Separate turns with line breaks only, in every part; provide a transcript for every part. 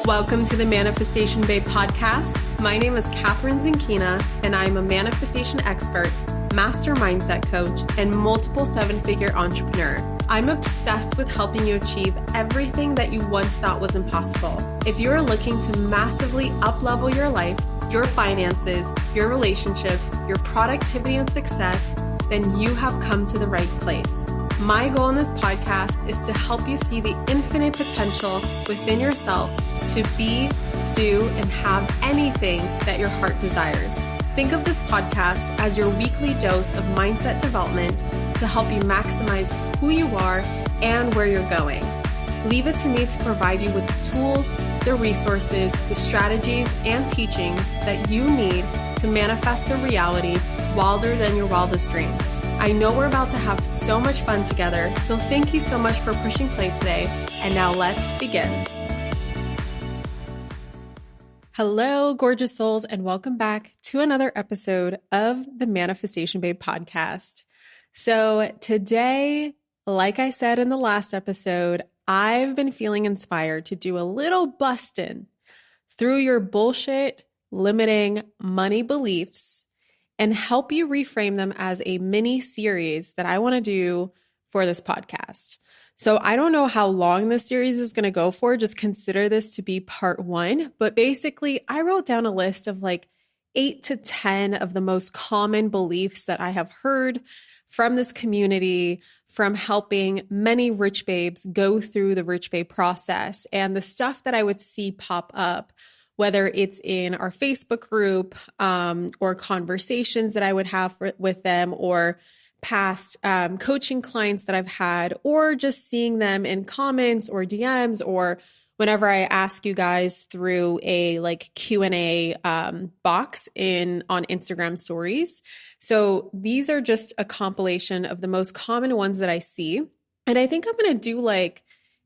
Welcome to the Manifestation Babe podcast. My name is Catherine Zinkina, and I'm a manifestation expert, master mindset coach, and multiple seven-figure entrepreneur. I'm obsessed with helping you achieve everything that you once thought was impossible. If you're looking to massively up-level your life, your finances, your relationships, your productivity and success, then you have come to the right place. My goal in this podcast is to help you see the infinite potential within yourself to be, do, and have anything that your heart desires. Think of this podcast as your weekly dose of mindset development to help you maximize who you are and where you're going. Leave it to me to provide you with the tools, the resources, the strategies, and teachings that you need to manifest a reality wilder than your wildest dreams. I know we're about to have so much fun together, so thank you so much for pushing play today, and now let's begin. Hello, gorgeous souls, and welcome back to another episode of the Manifestation Babe podcast. So today, like I said in the last episode, I've been feeling inspired to do a little bustin' through your bullshit, limiting money beliefs and help you reframe them as a mini series that I want to do for this podcast. So I don't know how long this series is going to go for. Just consider this to be part one. But basically, I wrote down a list of like 8 to 10 of the most common beliefs that I have heard from this community, from helping many rich babes go through the rich babe process, and the stuff that I would see pop up, whether it's in our Facebook group or conversations that I would have with them, or past coaching clients that I've had, or just seeing them in comments or DMs, or whenever I ask you guys through a like Q&A box on Instagram stories. So these are just a compilation of the most common ones that I see. And I think I'm going to do like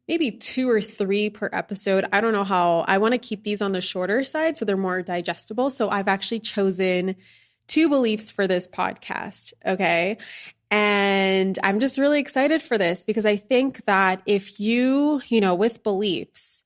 maybe 2 or 3 per episode. I don't know how. I want to keep these on the shorter side so they're more digestible. So I've actually chosen 2 beliefs for this podcast. Okay. And I'm just really excited for this because I think that if you, with beliefs,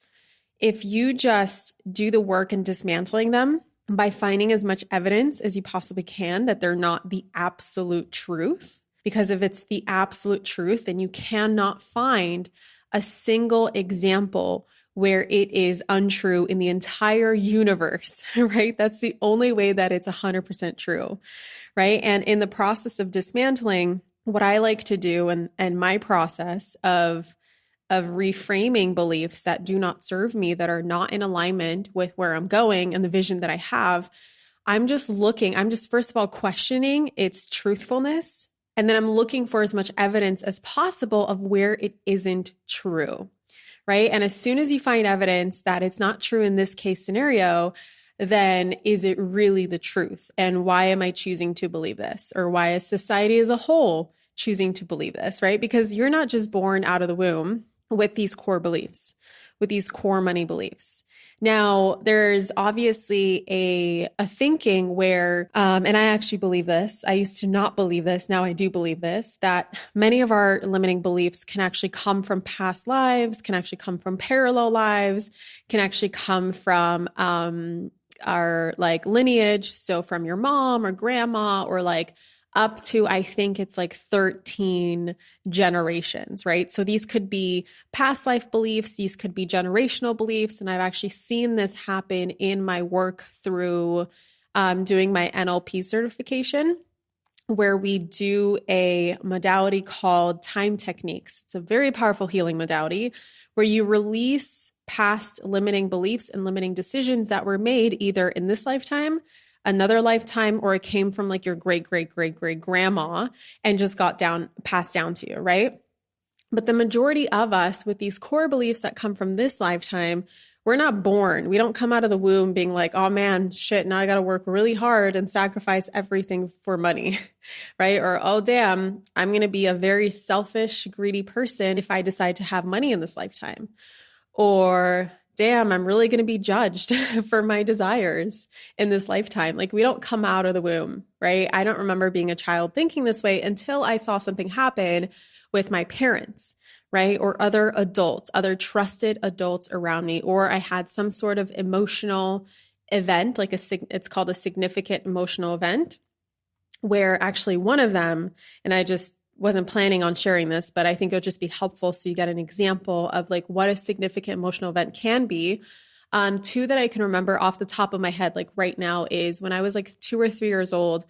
if you just do the work in dismantling them by finding as much evidence as you possibly can that they're not the absolute truth, because if it's the absolute truth, then you cannot find a single example where it is untrue in the entire universe, right? That's the only way that it's 100% true, right? And in the process of dismantling, what I like to do and my process of reframing beliefs that do not serve me, that are not in alignment with where I'm going and the vision that I have, I'm just first of all questioning its truthfulness. And then I'm looking for as much evidence as possible of where it isn't true, right? And as soon as you find evidence that it's not true in this case scenario, then is it really the truth? And why am I choosing to believe this? Or why is society as a whole choosing to believe this, right? Because you're not just born out of the womb with these core beliefs, with these core money beliefs. Now, there's obviously a thinking where, and I actually believe this, I used to not believe this, now I do believe this, that many of our limiting beliefs can actually come from past lives, can actually come from parallel lives, can actually come from our like lineage. So from your mom or grandma, or like up to, I think it's like 13 generations, right? So these could be past life beliefs, these could be generational beliefs. And I've actually seen this happen in my work through doing my NLP certification, where we do a modality called time techniques. It's a very powerful healing modality where you release past limiting beliefs and limiting decisions that were made either in this lifetime, another lifetime, or it came from like your great grandma and just got passed down to you, right? But the majority of us with these core beliefs that come from this lifetime, we're not born. We don't come out of the womb being like, oh man, shit, now I got to work really hard and sacrifice everything for money, right? Or, oh damn, I'm going to be a very selfish, greedy person if I decide to have money in this lifetime. Or, damn, I'm really going to be judged for my desires in this lifetime. Like, we don't come out of the womb, right? I don't remember being a child thinking this way until I saw something happen with my parents, right? Or other adults, other trusted adults around me, or I had some sort of emotional event, like it's called a significant emotional event, where actually one of them, and I just wasn't planning on sharing this, but I think it'll just be helpful so you get an example of like what a significant emotional event can be. Two that I can remember off the top of my head, like right now, is when I was like 2 or 3 years old.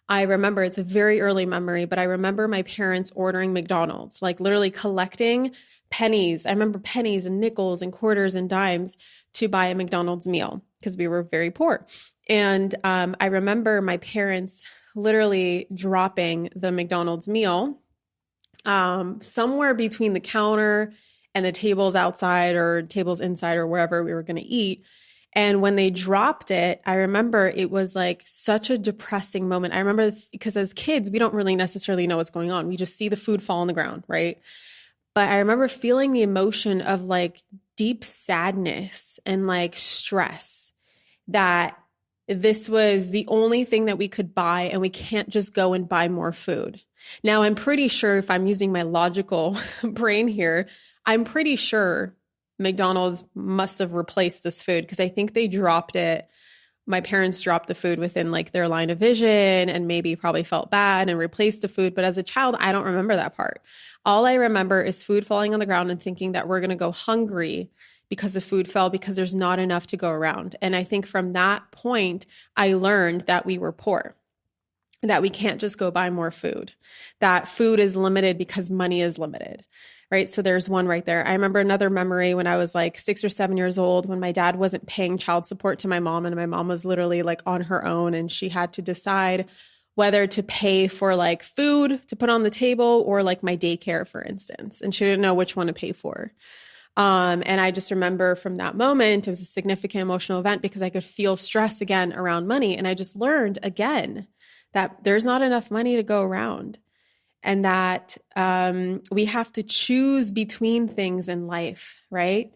I remember, it's a very early memory, but I remember my parents ordering McDonald's, like literally collecting pennies. I remember pennies and nickels and quarters and dimes to buy a McDonald's meal because we were very poor. And I remember my parents literally dropping the McDonald's meal somewhere between the counter and the tables outside or tables inside or wherever we were going to eat. And when they dropped it, I remember it was like such a depressing moment. I remember because as kids, we don't really necessarily know what's going on. We just see the food fall on the ground, right? But I remember feeling the emotion of like deep sadness and like stress that this was the only thing that we could buy and we can't just go and buy more food. Now, I'm pretty sure if I'm using my logical brain here, I'm pretty sure McDonald's must have replaced this food because I think they dropped it. My parents dropped the food within like their line of vision and maybe probably felt bad and replaced the food. But as a child, I don't remember that part. All I remember is food falling on the ground and thinking that we're going to go hungry because the food fell because there's not enough to go around. And I think from that point, I learned that we were poor, that we can't just go buy more food, that food is limited because money is limited. Right. So there's one right there. I remember another memory when I was like 6 or 7 years old when my dad wasn't paying child support to my mom and my mom was literally like on her own and she had to decide whether to pay for like food to put on the table or like my daycare, for instance. And she didn't know which one to pay for. And I just remember from that moment, it was a significant emotional event because I could feel stress again around money. And I just learned again that there's not enough money to go around. And that we have to choose between things in life, right?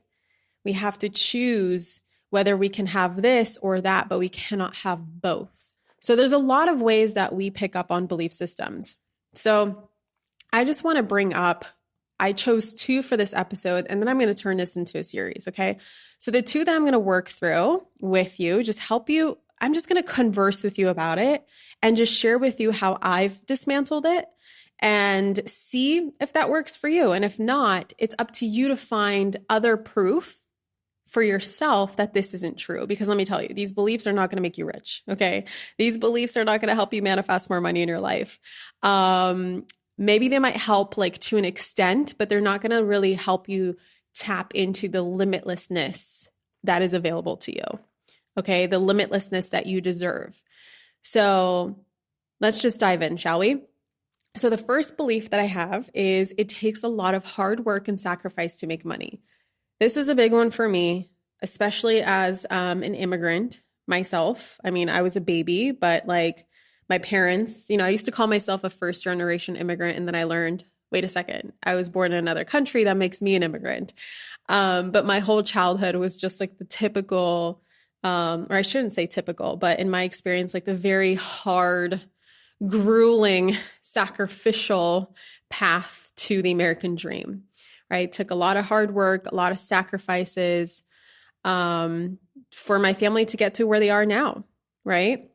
We have to choose whether we can have this or that, but we cannot have both. So there's a lot of ways that we pick up on belief systems. So I just want to bring up, I chose 2 for this episode, and then I'm going to turn this into a series, okay? So the 2 that I'm going to work through with you, just help you, I'm just going to converse with you about it and just share with you how I've dismantled it and see if that works for you. And if not, it's up to you to find other proof for yourself that this isn't true. Because let me tell you, these beliefs are not going to make you rich, okay? These beliefs are not going to help you manifest more money in your life. Maybe they might help like to an extent, but they're not going to really help you tap into the limitlessness that is available to you, okay? The limitlessness that you deserve. So let's just dive in, shall we? So the first belief that I have is it takes a lot of hard work and sacrifice to make money. This is a big one for me, especially as an immigrant myself. I mean, I was a baby, but like my parents, I used to call myself a first generation immigrant. And then I learned, wait a second, I was born in another country. That makes me an immigrant. But my whole childhood was just like the typical, or I shouldn't say typical, but in my experience, like the very hard, grueling, sacrificial path to the American dream, right? It took a lot of hard work, a lot of sacrifices for my family to get to where they are now, right?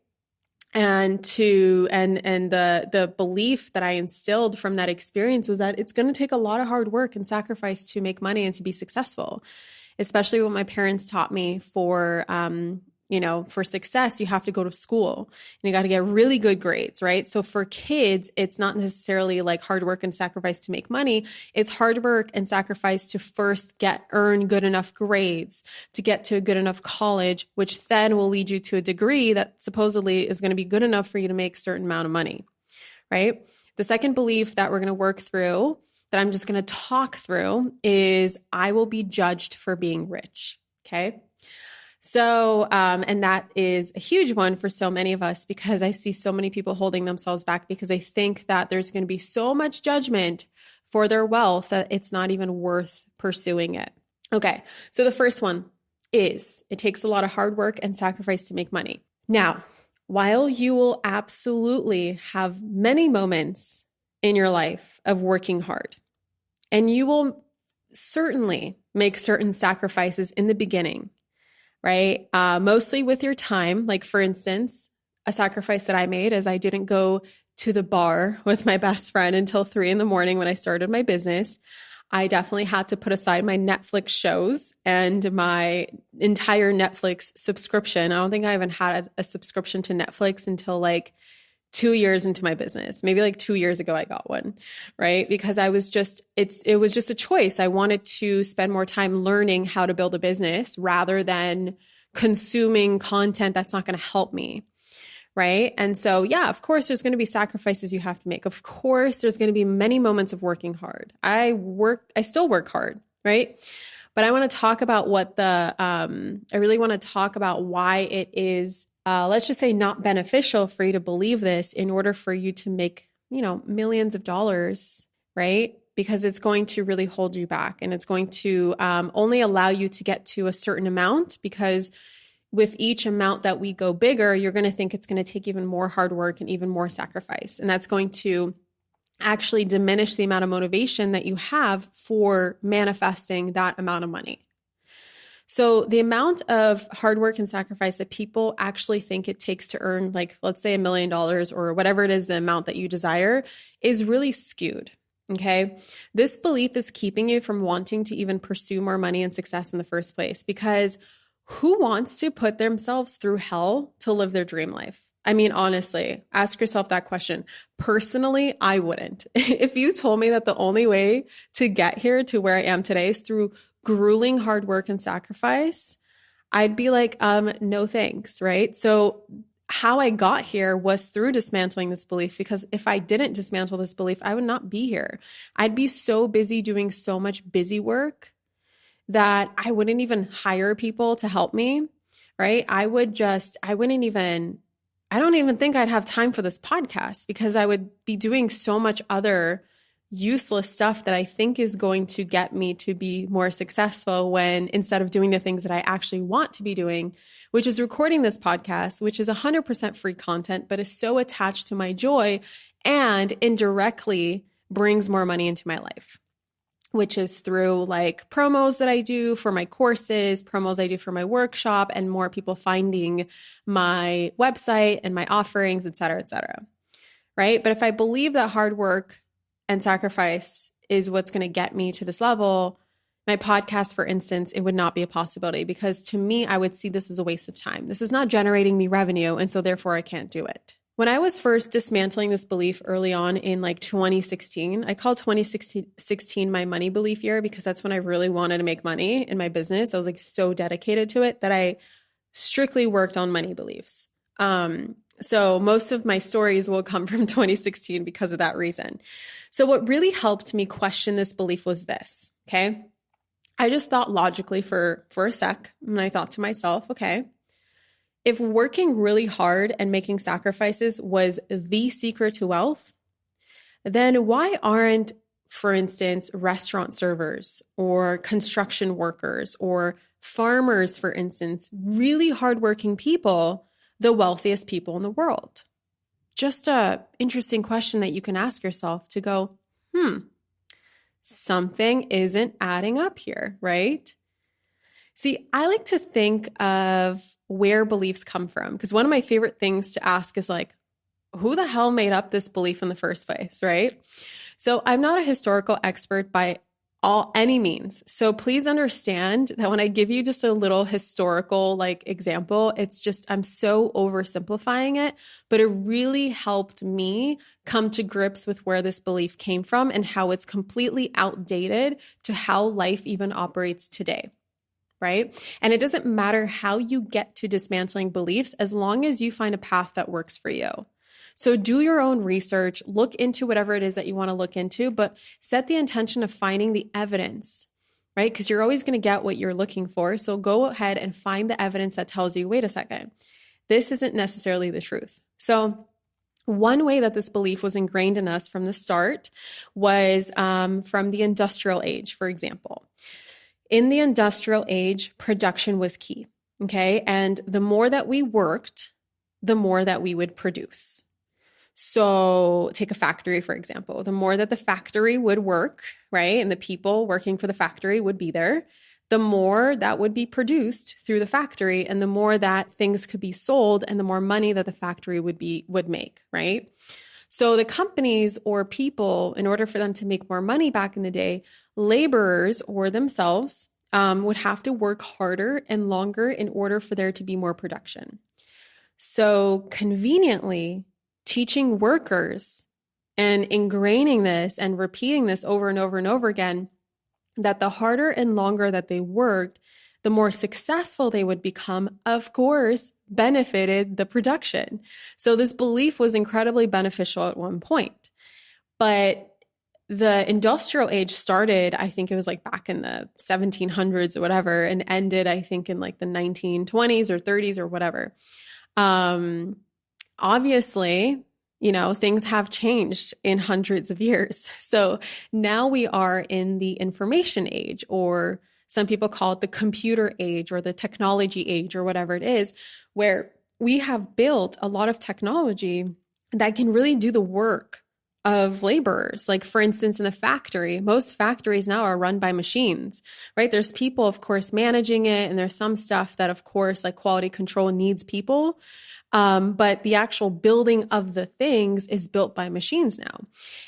And the belief that I instilled from that experience was that it's going to take a lot of hard work and sacrifice to make money and to be successful, especially what my parents taught me for success, you have to go to school and you got to get really good grades, right? So for kids, it's not necessarily like hard work and sacrifice to make money. It's hard work and sacrifice to first earn good enough grades to get to a good enough college, which then will lead you to a degree that supposedly is going to be good enough for you to make a certain amount of money, right? The second belief that we're going to work through, that I'm just going to talk through, is I will be judged for being rich, okay? So, and that is a huge one for so many of us because I see so many people holding themselves back because they think that there's going to be so much judgment for their wealth that it's not even worth pursuing it. Okay. So the first one is it takes a lot of hard work and sacrifice to make money. Now, while you will absolutely have many moments in your life of working hard, And you will certainly make certain sacrifices in the beginning, right? Mostly with your time. Like, for instance, a sacrifice that I made is I didn't go to the bar with my best friend until 3 a.m. when I started my business. I definitely had to put aside my Netflix shows and my entire Netflix subscription. I don't think I even had a subscription to Netflix until like 2 years into my business. Maybe like 2 years ago, I got one, right? Because it was just a choice. I wanted to spend more time learning how to build a business rather than consuming content that's not going to help me. Right. And so, yeah, of course, there's going to be sacrifices you have to make. Of course, there's going to be many moments of working hard. I still work hard. Right. But I want to talk about I really want to talk about why it is, let's just say, not beneficial for you to believe this in order for you to make, millions of dollars. Right. Because it's going to really hold you back, and it's going to only allow you to get to a certain amount, because with each amount that we go bigger, you're going to think it's going to take even more hard work and even more sacrifice. And that's going to actually diminish the amount of motivation that you have for manifesting that amount of money. So the amount of hard work and sacrifice that people actually think it takes to earn, like, let's say $1 million or whatever it is, the amount that you desire, is really skewed. Okay. This belief is keeping you from wanting to even pursue more money and success in the first place, because who wants to put themselves through hell to live their dream life? I mean, honestly, ask yourself that question. Personally, I wouldn't. If you told me that the only way to get here to where I am today is through grueling hard work and sacrifice, I'd be like, no thanks, right? So how I got here was through dismantling this belief, because if I didn't dismantle this belief, I would not be here. I'd be so busy doing so much busy work that I wouldn't even hire people to help me, right? I don't even think I'd have time for this podcast, because I would be doing so much other useless stuff that I think is going to get me to be more successful, when instead of doing the things that I actually want to be doing, which is recording this podcast, which is 100% free content, but is so attached to my joy and indirectly brings more money into my life, which is through like promos that I do for my courses, promos I do for my workshop, and more people finding my website and my offerings, et cetera, right? But if I believe that hard work and sacrifice is what's going to get me to this level, my podcast, for instance, it would not be a possibility, because to me, I would see this as a waste of time. This is not generating me revenue, and so therefore I can't do it. When I was first dismantling this belief early on in like 2016, I call 2016 my money belief year, because that's when I really wanted to make money in my business. I was like so dedicated to it that I strictly worked on money beliefs. So most of my stories will come from 2016 because of that reason. So what really helped me question this belief was this, okay? I just thought logically for a sec, and I thought to myself, okay, if working really hard and making sacrifices was the secret to wealth, then why aren't, for instance, restaurant servers or construction workers or farmers, for instance, really hardworking people, the wealthiest people in the world? Just an interesting question that you can ask yourself to go, something isn't adding up here, right? See, I like to think of where beliefs come from, because one of my favorite things to ask is like, who the hell made up this belief in the first place, right? So I'm not a historical expert by any means. So please understand that when I give you just a little historical like example, it's just, I'm so oversimplifying it, but it really helped me come to grips with where this belief came from and how it's completely outdated to how life even operates today. Right? And it doesn't matter how you get to dismantling beliefs, as long as you find a path that works for you. So do your own research, look into whatever it is that you want to look into, but set the intention of finding the evidence, right? Because you're always going to get what you're looking for. So go ahead and find the evidence that tells you, wait a second, this isn't necessarily the truth. So one way that this belief was ingrained in us from the start was from the industrial age, for example. In the industrial age, production was key, okay? And the more that we worked, the more that we would produce. So take a factory, for example. The more that the factory would work, right, and the people working for the factory would be there, the more that would be produced through the factory, and the more that things could be sold, and the more money that the factory would make, right? So the companies or people, in order for them to make more money back in the day, laborers or themselves would have to work harder and longer in order for there to be more production. So conveniently, teaching workers and ingraining this and repeating this over and over and over again, that the harder and longer that they worked, the more successful they would become, of course, benefited the production. So this belief was incredibly beneficial at one point. But the industrial age started, I think it was like back in the 1700s or whatever, and ended, I think, in like the 1920s or 30s or whatever. Obviously, things have changed in hundreds of years. So now we are in the information age, or some people call it the computer age or the technology age or whatever it is, where we have built a lot of technology that can really do the work of laborers. Like, for instance, in the factory, most factories now are run by machines, right? There's people, of course, managing it. And there's some stuff that, of course, like quality control needs people. But the actual building of the things is built by machines now.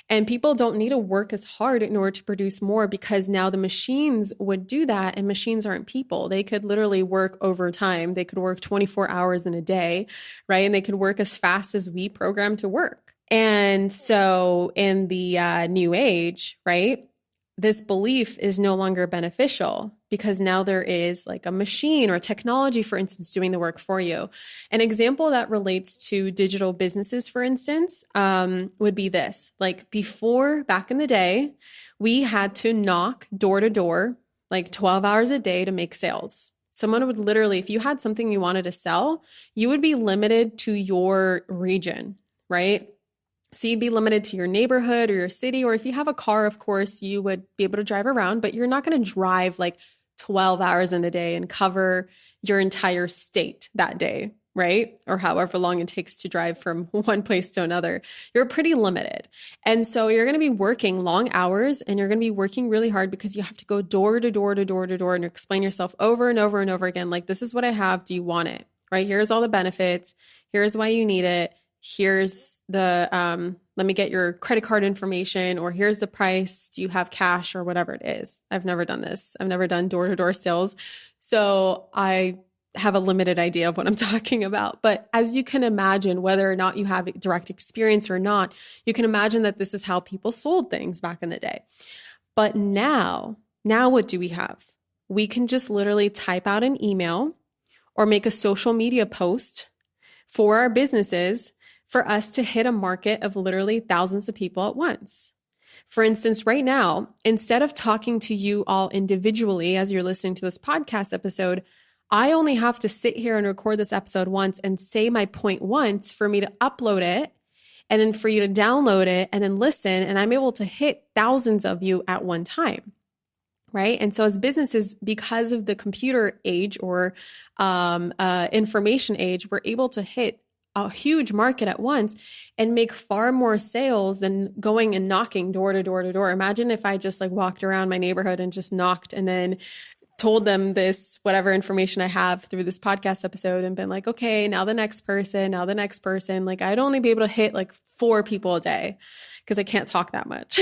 And people don't need to work as hard in order to produce more, because now the machines would do that, and machines aren't people. They could literally work overtime. They could work 24 hours in a day, right? And they could work as fast as we program to work. And so in the new age, right, this belief is no longer beneficial, because now there is like a machine or technology, for instance, doing the work for you. An example that relates to digital businesses, for instance, would be this. Like before, back in the day, we had to knock door to door like 12 hours a day to make sales. Someone would literally, if you had something you wanted to sell, you would be limited to your region, right? So you'd be limited to your neighborhood or your city, or if you have a car, of course, you would be able to drive around, but you're not going to drive like 12 hours in a day and cover your entire state that day, right? Or however long it takes to drive from one place to another. You're pretty limited. And so you're going to be working long hours, and you're going to be working really hard, because you have to go door to door to door to door and explain yourself over and over and over again. Like, this is what I have. Do you want it? Right? Here's all the benefits. Here's why you need it. Here's the, let me get your credit card information, or here's the price. Do you have cash, or whatever it is? I've never done this. I've never done door-to-door sales. So I have a limited idea of what I'm talking about. But as you can imagine, whether or not you have direct experience or not, you can imagine that this is how people sold things back in the day. But now what do we have? We can just literally type out an email or make a social media post for our businesses, for us to hit a market of literally thousands of people at once. For instance, right now, instead of talking to you all individually as you're listening to this podcast episode, I only have to sit here and record this episode once and say my point once for me to upload it, and then for you to download it and then listen, and I'm able to hit thousands of you at one time. Right. And so as businesses, because of the computer age or information age, we're able to hit a huge market at once and make far more sales than going and knocking door to door to door. Imagine if I just like walked around my neighborhood and just knocked and then told them this, whatever information I have through this podcast episode, and been like, okay, now the next person. Like, I'd only be able to hit like 4 people a day, because I can't talk that much.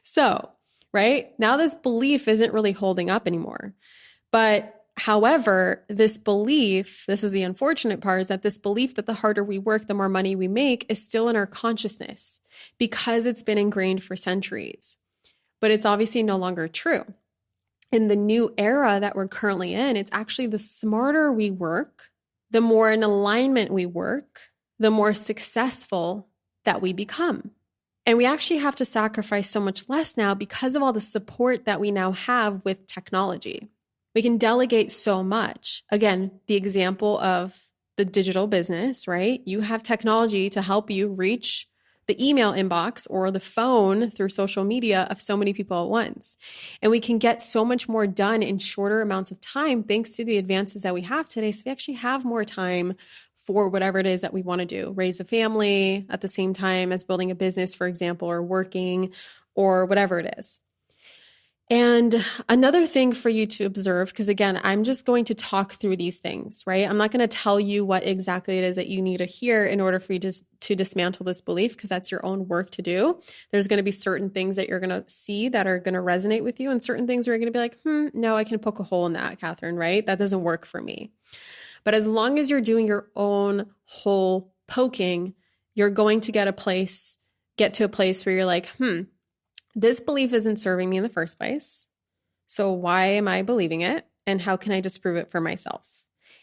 So, right now, this belief isn't really holding up anymore. But however, this belief, this is the unfortunate part, is that this belief that the harder we work, the more money we make, is still in our consciousness, because it's been ingrained for centuries. But it's obviously no longer true. In the new era that we're currently in, it's actually the smarter we work, the more in alignment we work, the more successful that we become. And we actually have to sacrifice so much less now because of all the support that we now have with technology. We can delegate so much. Again, the example of the digital business, right? You have technology to help you reach the email inbox or the phone through social media of so many people at once. And we can get so much more done in shorter amounts of time thanks to the advances that we have today. So we actually have more time for whatever it is that we want to do, raise a family at the same time as building a business, for example, or working or whatever it is. And another thing for you to observe, because again, I'm just going to talk through these things, right? I'm not going to tell you what exactly it is that you need to hear in order for you to dismantle this belief, because that's your own work to do. There's going to be certain things that you're going to see that are going to resonate with you, and certain things where you're going to be like, no, I can poke a hole in that, Catherine, right? That doesn't work for me. But as long as you're doing your own hole poking, you're going to get to a place where you're like, this belief isn't serving me in the first place. So why am I believing it? And how can I disprove it for myself?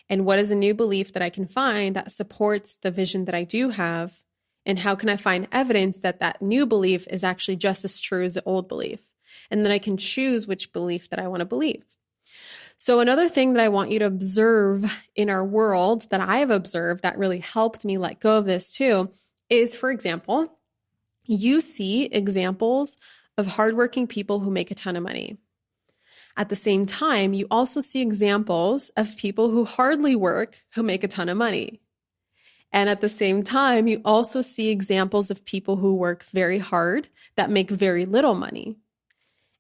And what is a new belief that I can find that supports the vision that I do have? And how can I find evidence that that new belief is actually just as true as the old belief? And then I can choose which belief that I want to believe. So another thing that I want you to observe in our world that I have observed that really helped me let go of this too is, for example, you see examples of hardworking people who make a ton of money. At the same time, you also see examples of people who hardly work who make a ton of money. And at the same time, you also see examples of people who work very hard that make very little money.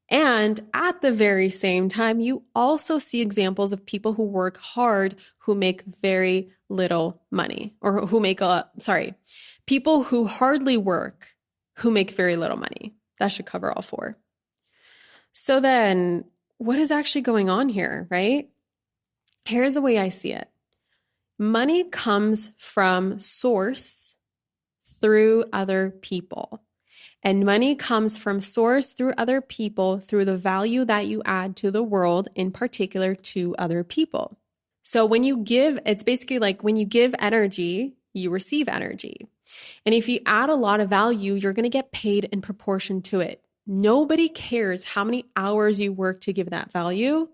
And at the very same time, you also see examples of people who work hard who make very little money, or people who hardly work who make very little money. That should cover all four. So then what is actually going on here, right? Here's the way I see it. Money comes from source through other people. And money comes from source through other people through the value that you add to the world, in particular to other people. So when you give, it's basically like when you give energy, you receive energy. And if you add a lot of value, you're going to get paid in proportion to it. Nobody cares how many hours you work to give that value,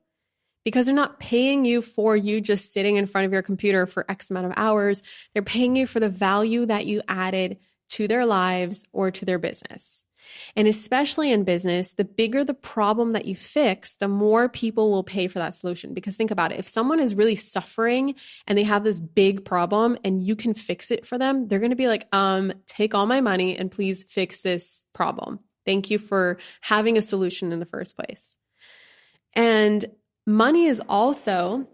because they're not paying you for you just sitting in front of your computer for X amount of hours. They're paying you for the value that you added to their lives or to their business. And especially in business, the bigger the problem that you fix, the more people will pay for that solution. Because think about it. If someone is really suffering and they have this big problem and you can fix it for them, they're going to be like, take all my money and please fix this problem. Thank you for having a solution in the first place. And money is also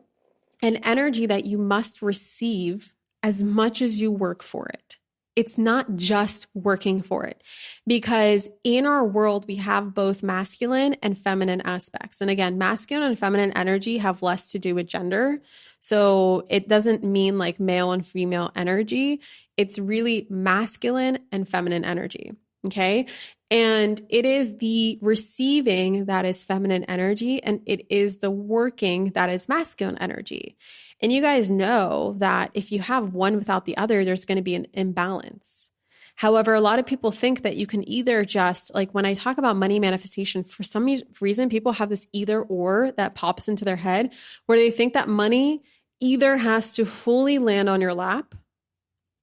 an energy that you must receive as much as you work for it. It's not just working for it, because in our world, we have both masculine and feminine aspects. And again, masculine and feminine energy have less to do with gender. So it doesn't mean like male and female energy. It's really masculine and feminine energy. Okay. And it is the receiving that is feminine energy, and it is the working that is masculine energy. And you guys know that if you have one without the other, there's going to be an imbalance. However, a lot of people think that you can either just, like when I talk about money manifestation, for some reason, people have this either or that pops into their head where they think that money either has to fully land on your lap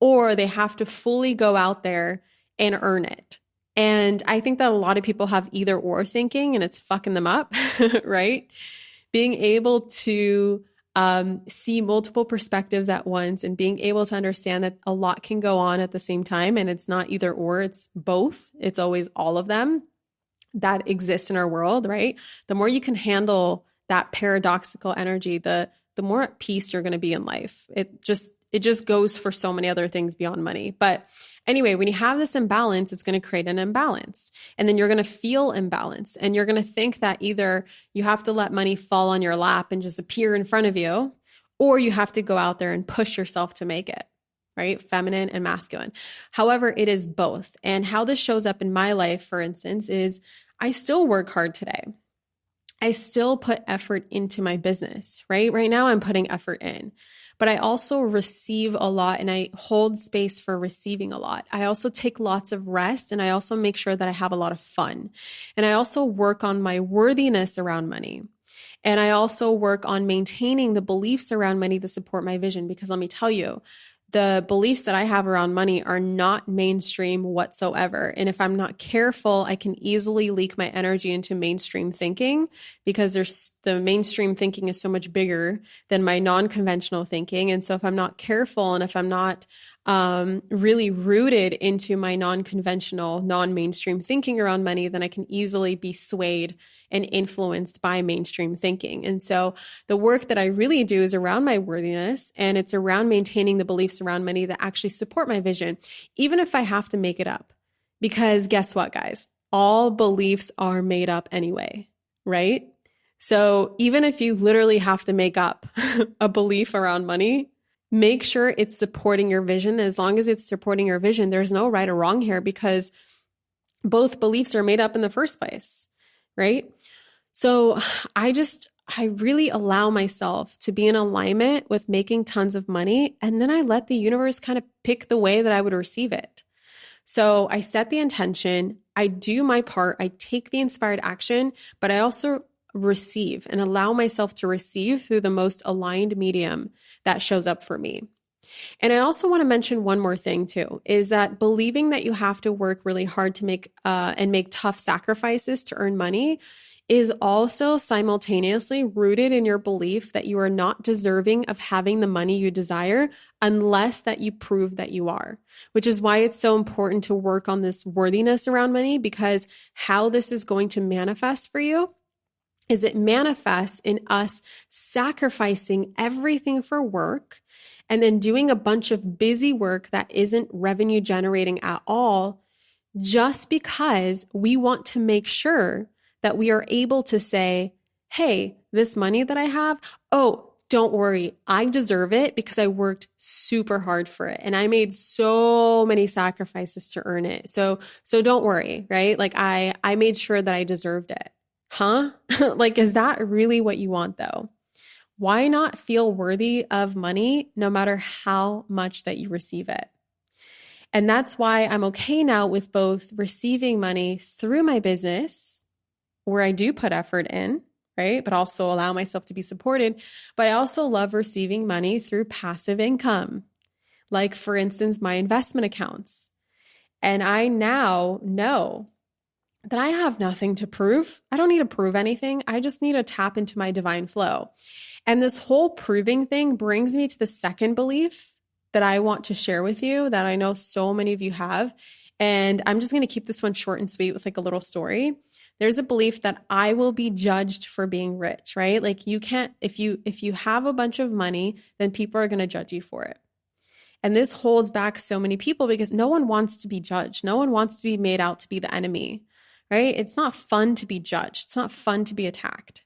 or they have to fully go out there and earn it. And I think that a lot of people have either or thinking, and it's fucking them up, right? Being able to see multiple perspectives at once and being able to understand that a lot can go on at the same time, and it's not either or, it's both. It's always all of them that exist in our world, right? The more you can handle that paradoxical energy, the more at peace you're going to be in life. It just goes for so many other things beyond money. But anyway, when you have this imbalance, it's going to create an imbalance. And then you're going to feel imbalanced. And you're going to think that either you have to let money fall on your lap and just appear in front of you, or you have to go out there and push yourself to make it, right? Feminine and masculine. However, it is both. And how this shows up in my life, for instance, is I still work hard today. I still put effort into my business, right? Right now I'm putting effort in. But I also receive a lot, and I hold space for receiving a lot. I also take lots of rest, and I also make sure that I have a lot of fun. And I also work on my worthiness around money. And I also work on maintaining the beliefs around money to support my vision, because let me tell you, the beliefs that I have around money are not mainstream whatsoever. And if I'm not careful, I can easily leak my energy into mainstream thinking, because the mainstream thinking is so much bigger than my non-conventional thinking. And so if I'm not careful, and if I'm not really rooted into my non-conventional, non-mainstream thinking around money, then I can easily be swayed and influenced by mainstream thinking. And so the work that I really do is around my worthiness, and it's around maintaining the beliefs around money that actually support my vision, even if I have to make it up. Because guess what, guys? All beliefs are made up anyway, right? So even if you literally have to make up a belief around money, make sure it's supporting your vision. As long as it's supporting your vision, there's no right or wrong here, because both beliefs are made up in the first place, right? So I really allow myself to be in alignment with making tons of money, and then I let the universe kind of pick the way that I would receive it. So I set the intention, I do my part, I take the inspired action, but I also receive and allow myself to receive through the most aligned medium that shows up for me. And I also want to mention one more thing too, is that believing that you have to work really hard to make tough sacrifices to earn money is also simultaneously rooted in your belief that you are not deserving of having the money you desire unless that you prove that you are, which is why it's so important to work on this worthiness around money, because how this is going to manifest for you is it manifests in us sacrificing everything for work and then doing a bunch of busy work that isn't revenue generating at all, just because we want to make sure that we are able to say, hey, this money that I have, oh, don't worry, I deserve it because I worked super hard for it and I made so many sacrifices to earn it. So don't worry, right? Like I made sure that I deserved it. Huh? Like, is that really what you want though? Why not feel worthy of money no matter how much that you receive it? And that's why I'm okay now with both receiving money through my business, where I do put effort in, right? But also allow myself to be supported. But I also love receiving money through passive income, like for instance, my investment accounts. And I now know that I have nothing to prove. I don't need to prove anything. I just need to tap into my divine flow. And this whole proving thing brings me to the second belief that I want to share with you that I know so many of you have. And I'm just going to keep this one short and sweet with like a little story. There's a belief that I will be judged for being rich, right? Like you can't, if you have a bunch of money, then people are going to judge you for it. And this holds back so many people because no one wants to be judged. No one wants to be made out to be the enemy, right? It's not fun to be judged. It's not fun to be attacked.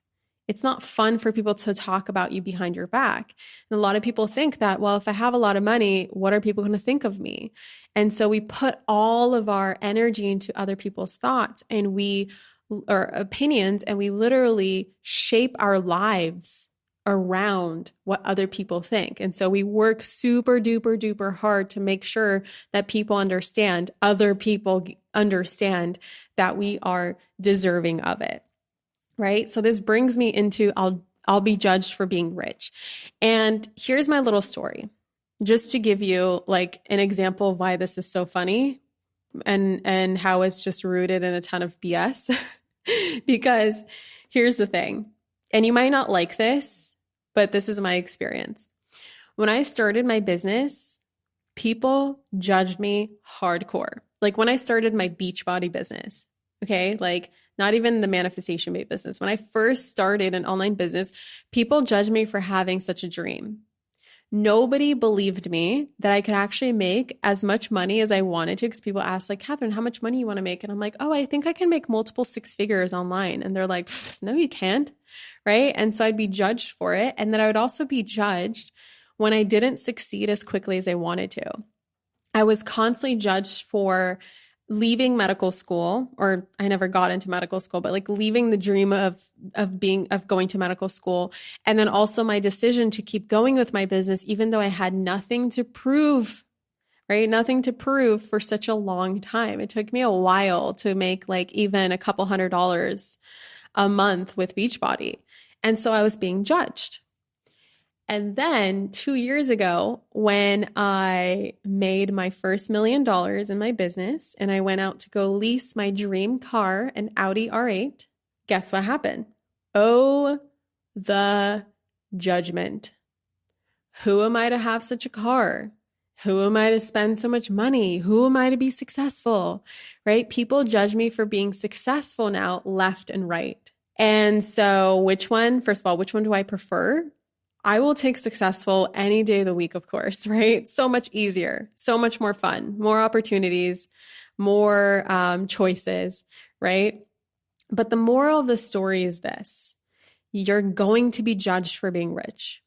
It's not fun for people to talk about you behind your back. And a lot of people think that, well, if I have a lot of money, what are people going to think of me? And so we put all of our energy into other people's thoughts or opinions, and we literally shape our lives around what other people think. And so we work super duper duper hard to make sure that other people understand that we are deserving of it. Right? So this brings me into I'll be judged for being rich. And here's my little story, just to give you like an example of why this is so funny and how it's just rooted in a ton of BS. Because here's the thing, and you might not like this, but this is my experience. When I started my business, people judged me hardcore. Like when I started my Beachbody business, okay, like not even the manifestation babe business. When I first started an online business, people judged me for having such a dream. Nobody believed me that I could actually make as much money as I wanted to, because people asked like, Catherine, how much money you want to make? And I'm like, oh, I think I can make multiple six figures online. And they're like, no, you can't. Right. And so I'd be judged for it. And then I would also be judged when I didn't succeed as quickly as I wanted to. I was constantly judged for leaving medical school, or I never got into medical school, but like leaving the dream of going to medical school. And then also my decision to keep going with my business, even though I had nothing to prove, right? Nothing to prove for such a long time. It took me a while to make like even a couple $100s a month with Beachbody. And so I was being judged. And then 2 years ago, when I made my first $1 million in my business and I went out to go lease my dream car, an Audi R8, guess what happened? Oh, the judgment. Who am I to have such a car? Who am I to spend so much money? Who am I to be successful? Right? People judge me for being successful now, left and right. And so first of all, which one do I prefer? I will take successful any day of the week, of course, right? So much easier, so much more fun, more opportunities, more choices, right? But the moral of the story is this: you're going to be judged for being rich.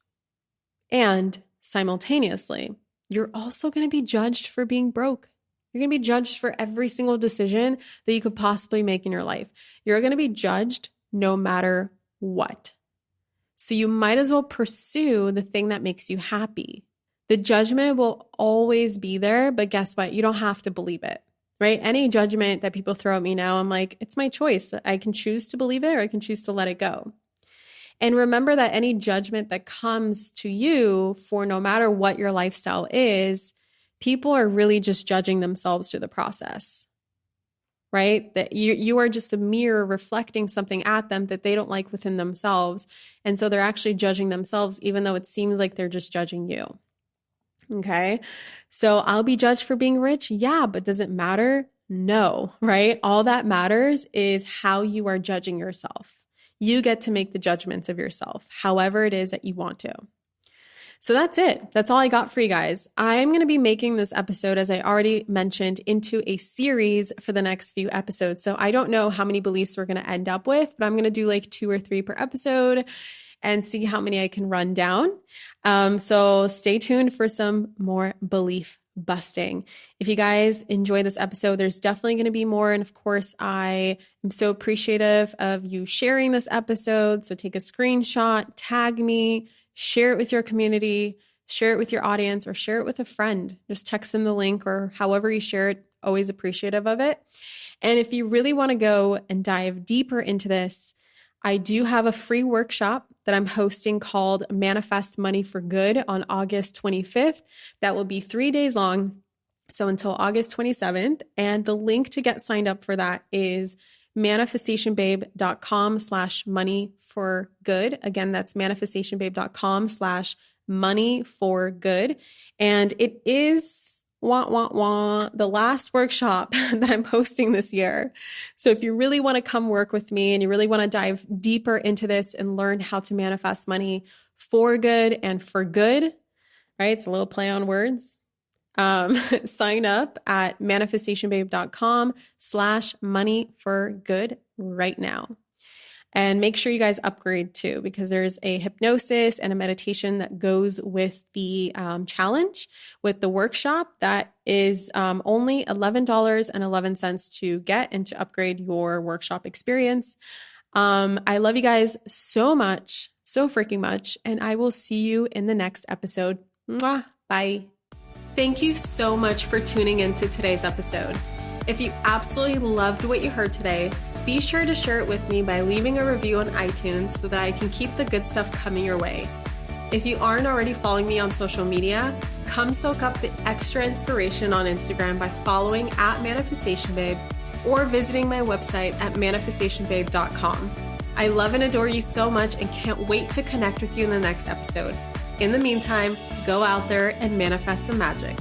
And simultaneously, you're also going to be judged for being broke. You're going to be judged for every single decision that you could possibly make in your life. You're going to be judged no matter what. So you might as well pursue the thing that makes you happy. The judgment will always be there, but guess what? You don't have to believe it, right? Any judgment that people throw at me now, I'm like, it's my choice. I can choose to believe it or I can choose to let it go. And remember that any judgment that comes to you for no matter what your lifestyle is, people are really just judging themselves through the process, right? That you are just a mirror reflecting something at them that they don't like within themselves. And so they're actually judging themselves, even though it seems like they're just judging you. Okay. So I'll be judged for being rich. Yeah. But does it matter? No, right? All that matters is how you are judging yourself. You get to make the judgments of yourself, however it is that you want to. So that's it. That's all I got for you guys. I'm going to be making this episode, as I already mentioned, into a series for the next few episodes. So I don't know how many beliefs we're going to end up with, but I'm going to do like 2 or 3 per episode and see how many I can run down. So stay tuned for some more belief busting. If you guys enjoy this episode, there's definitely going to be more. And of course, I am so appreciative of you sharing this episode. So take a screenshot, tag me, share it with your community, share it with your audience, or share it with a friend. Just text them the link or however you share it. Always appreciative of it. And if you really want to go and dive deeper into this, I do have a free workshop that I'm hosting called Manifest Money for Good on August 25th. That will be 3 days long, so until August 27th. And the link to get signed up for that is manifestationbabe.com/money for good. Again, that's manifestationbabe.com/money for good. And it is the last workshop that I'm hosting this year. So if you really want to come work with me and you really want to dive deeper into this and learn how to manifest money for good and for good, right? It's a little play on words. Sign up at manifestationbabe.com/money for good right now. And make sure you guys upgrade too, because there's a hypnosis and a meditation that goes with the challenge, with the workshop that is only $11.11 to get and to upgrade your workshop experience. I love you guys so much, so freaking much. And I will see you in the next episode. Mwah, bye. Thank you so much for tuning into today's episode. If you absolutely loved what you heard today, be sure to share it with me by leaving a review on iTunes so that I can keep the good stuff coming your way. If you aren't already following me on social media, come soak up the extra inspiration on Instagram by following @ManifestationBabe or visiting my website at manifestationbabe.com. I love and adore you so much and can't wait to connect with you in the next episode. In the meantime, go out there and manifest some magic.